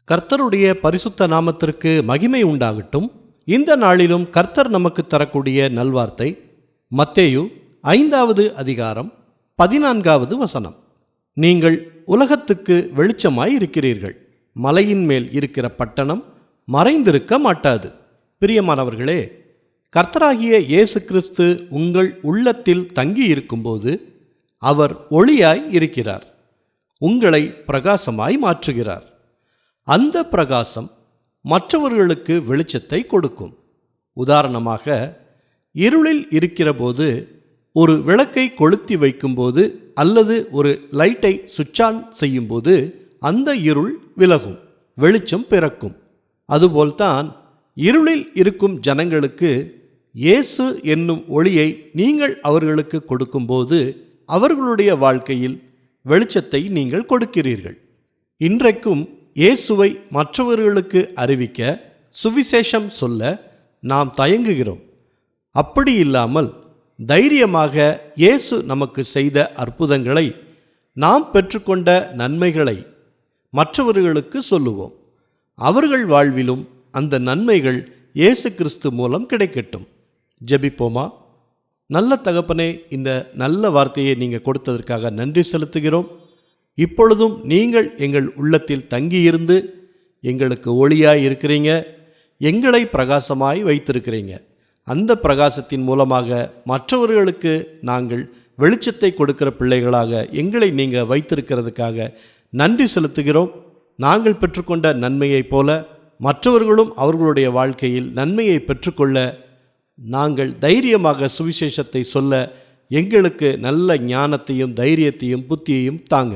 கர்த்தருடைய பரிசுத்த நாமத்திற்கு மகிமை உண்டாகட்டும். இந்த நாளிலும் கர்த்தர் நமக்கு தரக்கூடிய நல்வார்த்தை மத்தேயு 5வது அதிகாரம் 14வது வசனம். நீங்கள் உலகத்துக்கு வெளிச்சமாய் இருக்கிறீர்கள். மலையின் மேல் இருக்கிற பட்டணம் மறைந்திருக்க மாட்டாது. பிரியமானவர்களே, கர்த்தராகிய இயேசு கிறிஸ்து உங்கள் உள்ளத்தில் தங்கி இருக்கும்போது அவர் ஒளியாய் இருக்கிறார். உங்களை பிரகாசமாய் மாற்றுகிறார். அந்த பிரகாசம் மற்றவர்களுக்கு வெளிச்சத்தை கொடுக்கும். உதாரணமாக, இருளில் இருக்கிறபோது ஒரு விளக்கை கொளுத்தி வைக்கும்போது அல்லது ஒரு லைட்டை சுவிட்ச் ஆன் செய்யும்போது அந்த இருள் விலகும், வெளிச்சம் பிறக்கும். அதுபோல்தான் இருளில் இருக்கும் ஜனங்களுக்கு இயேசு என்னும் ஒளியை நீங்கள் அவர்களுக்கு கொடுக்கும்போது அவர்களுடைய வாழ்க்கையில் வெளிச்சத்தை நீங்கள் கொடுக்கிறீர்கள். இன்றைக்கும் இயேசுவை மற்றவர்களுக்கு அறிவிக்க, சுவிசேஷம் சொல்ல நாம் தயங்குகிறோம். அப்படி இல்லாமல் தைரியமாக இயேசு நமக்கு செய்த அற்புதங்களை, நாம் பெற்றுக்கொண்ட நன்மைகளை மற்றவர்களுக்கு சொல்லுவோம். அவர்கள் வாழ்விலும் அந்த நன்மைகள் இயேசு கிறிஸ்து மூலம் கிடைக்கட்டும். ஜெபிப்போமா? நல்ல தகப்பனே, இந்த நல்ல வார்த்தையை நீங்கள் கொடுத்ததற்காக நன்றி செலுத்துகிறோம். இப்பொழுதும் நீங்கள் எங்கள் உள்ளத்தில் தங்கியிருந்து எங்களுக்கு ஒளியாய் இருக்கிறீங்க, எங்களை பிரகாசமாய் வைத்திருக்கிறீங்க. அந்த பிரகாசத்தின் மூலமாக மற்றவர்களுக்கு நாங்கள் வெளிச்சத்தை கொடுக்கிற பிள்ளைகளாக எங்களை நீங்கள் வைத்திருக்கிறதுக்காக நன்றி செலுத்துகிறோம். நாங்கள் பெற்றுக்கொண்ட நன்மையைப் போல மற்றவர்களும் அவர்களுடைய வாழ்க்கையில் நன்மையை பெற்றுக்கொள்ள நாங்கள் தைரியமாக சுவிசேஷத்தை சொல்ல எங்களுக்கு நல்ல ஞானத்தையும் தைரியத்தையும் புத்தியையும் தாங்க.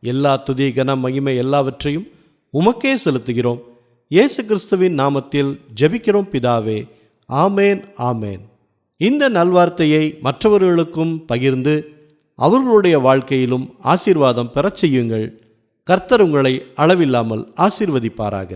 எல்லா துதி கன மகிமை எல்லாவற்றையும் உமக்கே செலுத்துகிறோம். இயேசு கிறிஸ்துவின் நாமத்தில் ஜெபிக்கிறோம் பிதாவே. ஆமேன், ஆமேன். இந்த நல்வார்த்தையை மற்றவர்களுக்கும் பகிர்ந்து அவர்களுடைய வாழ்க்கையிலும் ஆசீர்வாதம் பெறச் செய்யுங்கள். கர்த்தர் உங்களை அளவில்லாமல் ஆசீர்வதிப்பாராக.